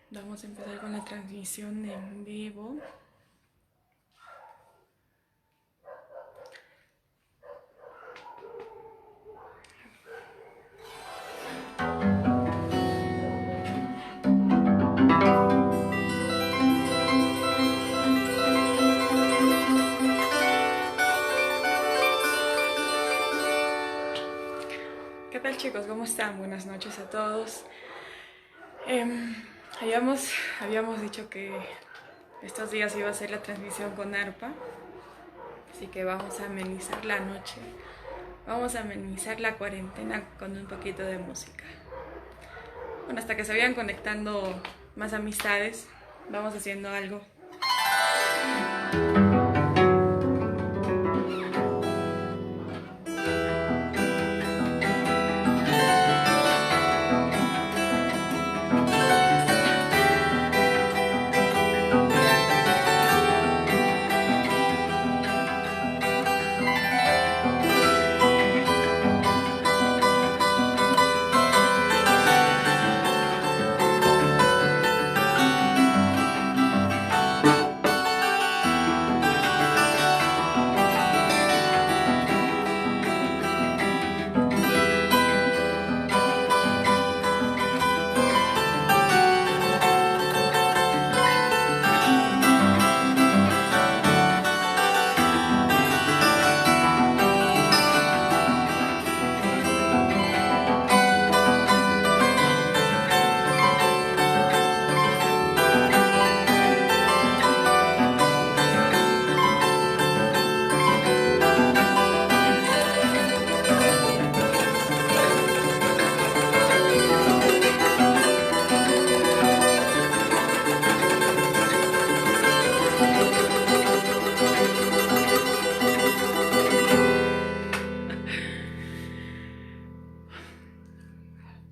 Vamos a empezar con la transmisión en vivo. ¿Qué tal, chicos? ¿Cómo están? Buenas noches a todos. Habíamos dicho que estos días iba a ser la transmisión con arpa, así que vamos a amenizar la noche. Vamos a amenizar la cuarentena con un poquito de música. Bueno, hasta que se vayan conectando más amistades, vamos haciendo algo.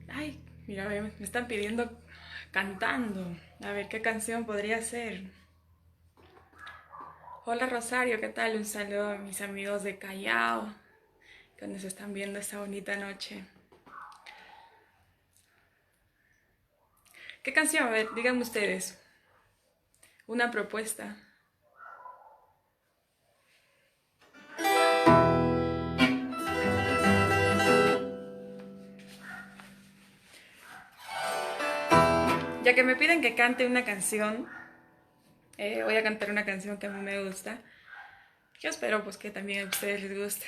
Ay, mira, me están pidiendo cantando. A ver, ¿qué canción podría ser? Hola Rosario, ¿qué tal? Un saludo a mis amigos de Callao que nos están viendo esta bonita noche. ¿Qué canción? A ver, díganme ustedes. Una propuesta. Ya que me piden que cante una canción, voy a cantar una canción que a mí me gusta. Yo espero pues que también a ustedes les guste.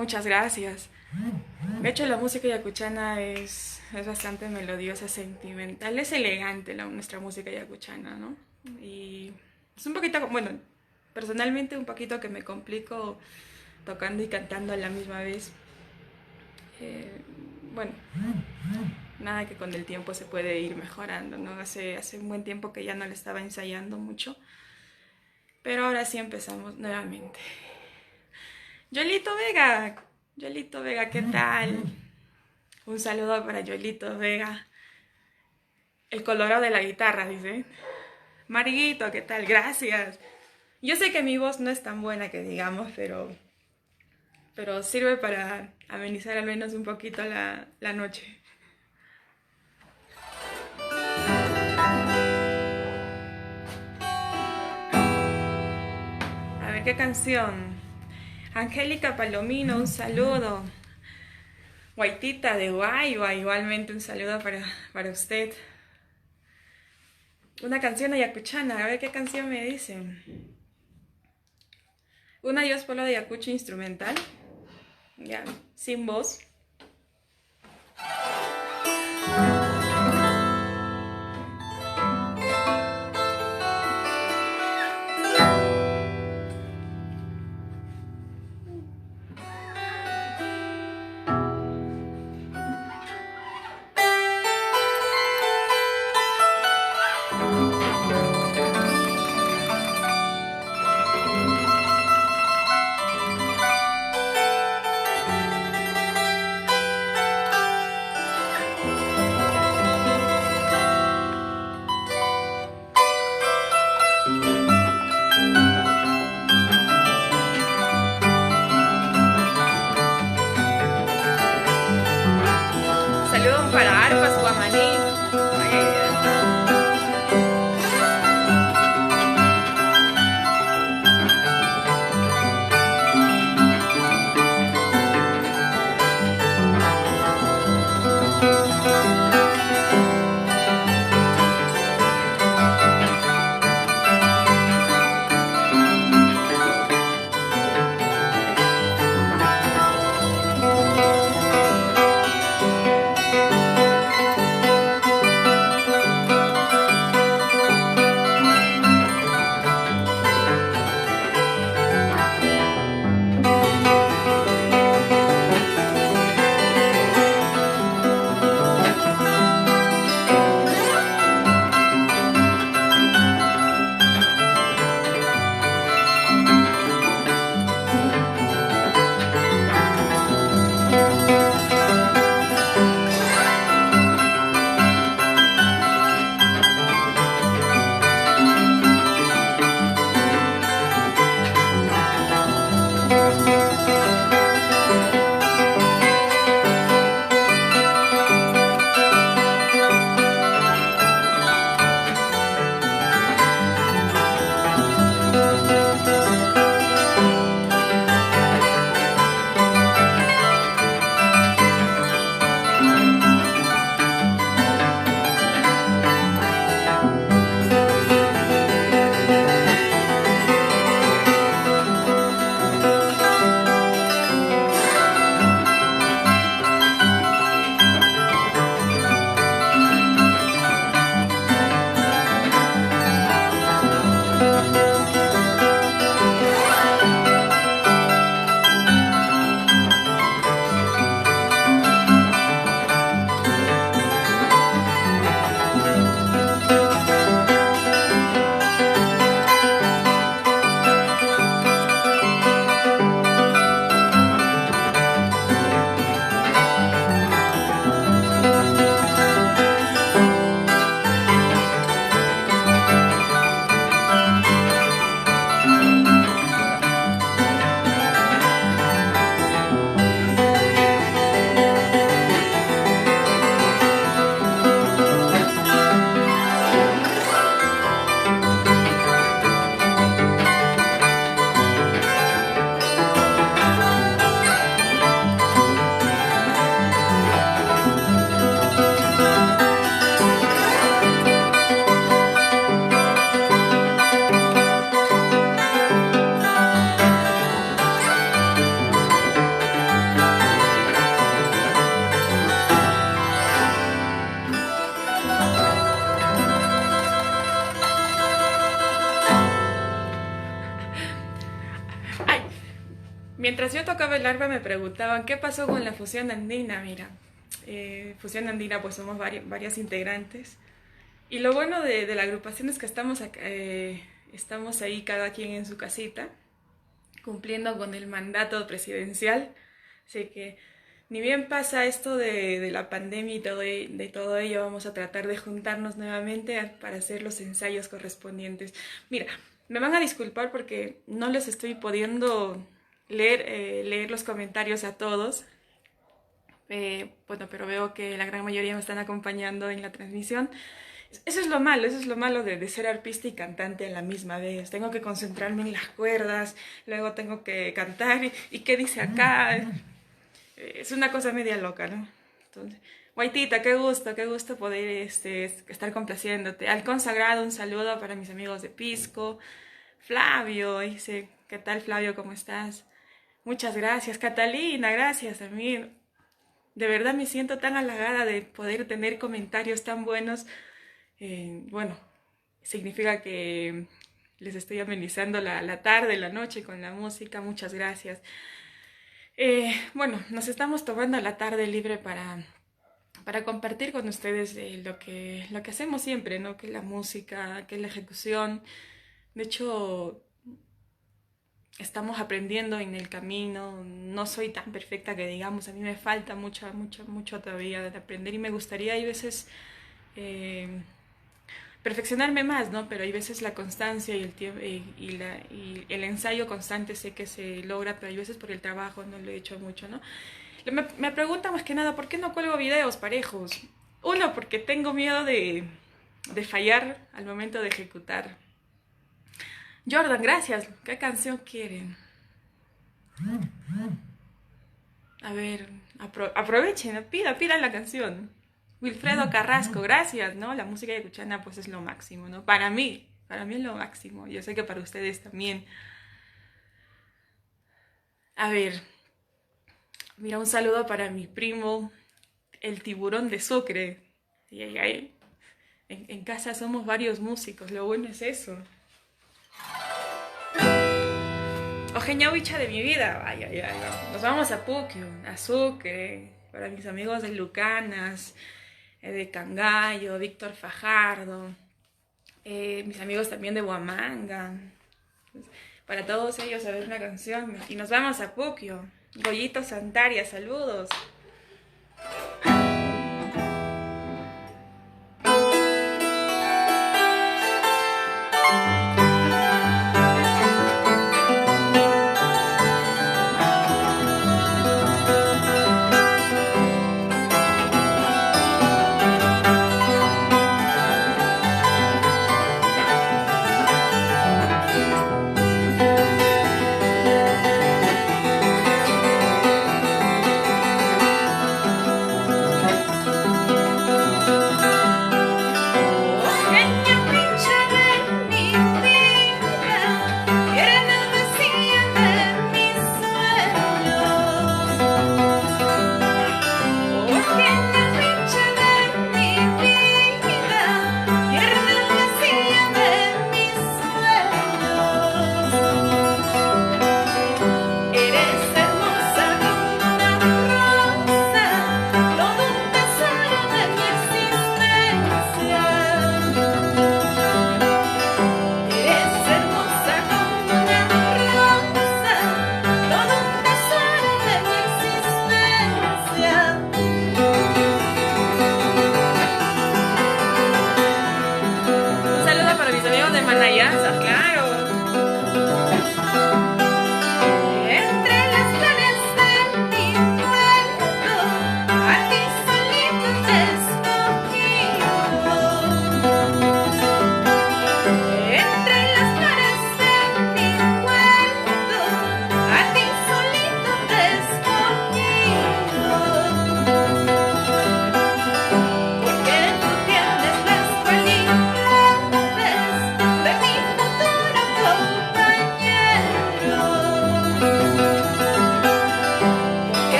muchas gracias. De hecho, la música yacuchana es bastante melodiosa, sentimental, es elegante nuestra música yacuchana, ¿no? Y es un poquito, bueno, personalmente un poquito que me complico tocando y cantando a la misma vez. Eh, bueno, nada que con el tiempo se puede ir mejorando, ¿no? Hace un buen tiempo que ya no le estaba ensayando mucho, pero ahora sí empezamos nuevamente. Yolito Vega, ¿qué tal? Un saludo para Yolito Vega, el colorado de la guitarra, dice. Mariguito, ¿qué tal? Gracias. Yo sé que mi voz no es tan buena que digamos, pero sirve para amenizar al menos un poquito la noche. A ver, ¿qué canción? Angélica Palomino, un saludo. Guaitita de Guayua, igualmente un saludo para usted. Una canción ayacuchana, a ver qué canción me dicen. Una Dios Polo de Ayacucho instrumental. Ya, sin voz. tocaba el arpa me preguntaban, ¿qué pasó con la fusión andina? Mira, fusión andina pues somos varias integrantes. Y lo bueno de la agrupación es que estamos, estamos ahí cada quien en su casita, cumpliendo con el mandato presidencial. Así que ni bien pasa esto de la pandemia y de todo ello, vamos a tratar de juntarnos nuevamente para hacer los ensayos correspondientes. Mira, me van a disculpar porque no les estoy pudiendo leer los comentarios a todos. Bueno, pero veo que la gran mayoría me están acompañando en la transmisión. Eso es lo malo de ser arpista y cantante a la misma vez. Tengo que concentrarme en las cuerdas, luego tengo que cantar y qué dice acá. Es una cosa media loca, ¿no? Entonces, Guaitita, qué gusto poder estar complaciéndote. Al consagrado, un saludo para mis amigos de Pisco. Flavio, dice, ¿qué tal Flavio? ¿Cómo estás? Muchas gracias. Catalina, gracias a mí. De verdad me siento tan halagada de poder tener comentarios tan buenos. Bueno, significa que les estoy amenizando la tarde, la noche con la música. Muchas gracias. Bueno, nos estamos tomando la tarde libre para compartir con ustedes lo que hacemos siempre, ¿no? Que es la música, que es la ejecución. De hecho, estamos aprendiendo en el camino. No soy tan perfecta que digamos, a mí me falta mucho todavía de aprender y me gustaría, hay veces, perfeccionarme más, ¿no? Pero hay veces la constancia y el tiempo y el ensayo constante sé que se logra, pero hay veces por el trabajo no lo he hecho mucho, ¿no? Me preguntan más que nada, ¿por qué no cuelgo videos parejos? Uno, porque tengo miedo de fallar al momento de ejecutar. Jordan, gracias. ¿Qué canción quieren? A ver, aprovechen, ¿no? Pidan la canción. Wilfredo Carrasco, gracias, ¿no? La música yacuchana pues es lo máximo, ¿no? Para mí es lo máximo. Yo sé que para ustedes también. A ver, mira, un saludo para mi primo, el tiburón de Sucre. En casa somos varios músicos, lo bueno es eso. Ojeña Huicha de mi vida, nos vamos a Puquio, a Sucre, para mis amigos de Lucanas, de Cangallo, Víctor Fajardo, mis amigos también de Huamanga. Para todos ellos a ver una canción. Y nos vamos a Puquio. Goyito Santaria, saludos.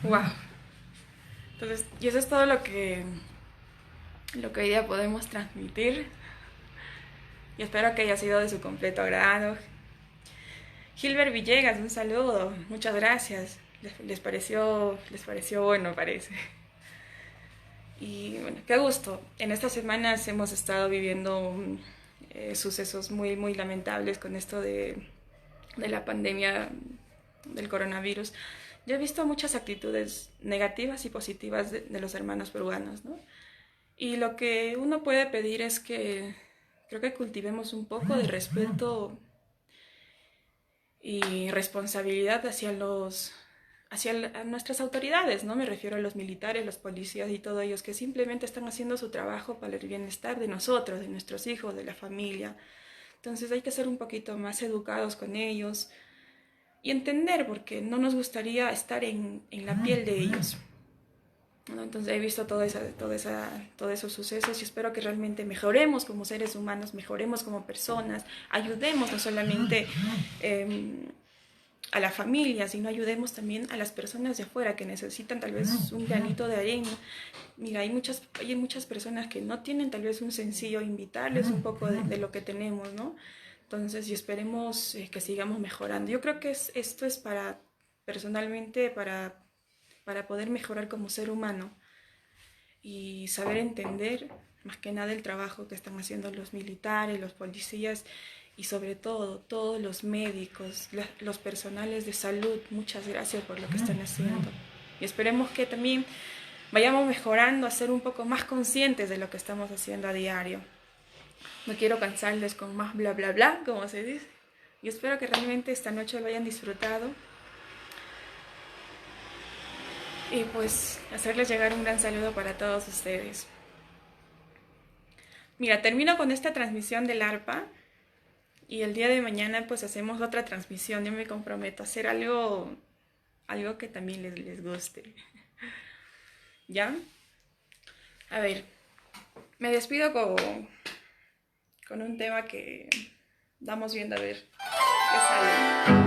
Wow. Entonces, y eso es todo lo que hoy día podemos transmitir. Y espero que haya sido de su completo agrado. Gilbert Villegas, un saludo. Muchas gracias. Les pareció bueno, parece. Y bueno, qué gusto. En estas semanas hemos estado viviendo sucesos muy, muy lamentables con esto de la pandemia del coronavirus. Yo he visto muchas actitudes negativas y positivas de los hermanos peruanos, ¿no? Y lo que uno puede pedir es que creo que cultivemos un poco de respeto y responsabilidad hacia nuestras autoridades, ¿no? Me refiero a los militares, los policías y todos ellos que simplemente están haciendo su trabajo para el bienestar de nosotros, de nuestros hijos, de la familia. Entonces hay que ser un poquito más educados con ellos y entender, porque no nos gustaría estar en la piel de ellos, ¿no? Entonces he visto todos esos sucesos y espero que realmente mejoremos como seres humanos, mejoremos como personas, ayudemos no solamente a la familia, sino ayudemos también a las personas de afuera que necesitan tal vez un granito de arena. Mira, hay muchas personas que no tienen tal vez un sencillo, invitarles un poco de lo que tenemos, ¿no? Entonces, y esperemos que sigamos mejorando. Yo creo que esto es personalmente, para poder mejorar como ser humano y saber entender más que nada el trabajo que están haciendo los militares, los policías y sobre todo todos los médicos, los personales de salud. Muchas gracias por lo que están haciendo y esperemos que también vayamos mejorando a ser un poco más conscientes de lo que estamos haciendo a diario. No quiero cansarles con más bla bla bla, como se dice, y espero que realmente esta noche lo hayan disfrutado. Y pues hacerles llegar un gran saludo para todos ustedes. Mira, termino con esta transmisión del arpa y el día de mañana pues hacemos otra transmisión. Yo me comprometo a hacer algo que también les guste. ¿Ya? A ver, me despido con un tema que vamos viendo a ver qué sale.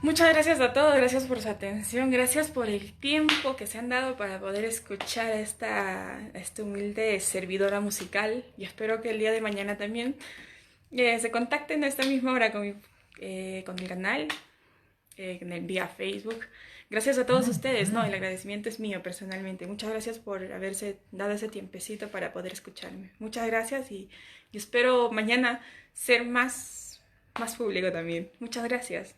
Muchas gracias a todos, gracias por su atención, gracias por el tiempo que se han dado para poder escuchar a esta humilde servidora musical, y espero que el día de mañana también se contacten a esta misma hora con mi canal, vía Facebook. Gracias a todos ustedes, ¿no? El agradecimiento es mío personalmente. Muchas gracias por haberse dado ese tiempecito para poder escucharme. Muchas gracias y espero mañana ser más público también. Muchas gracias.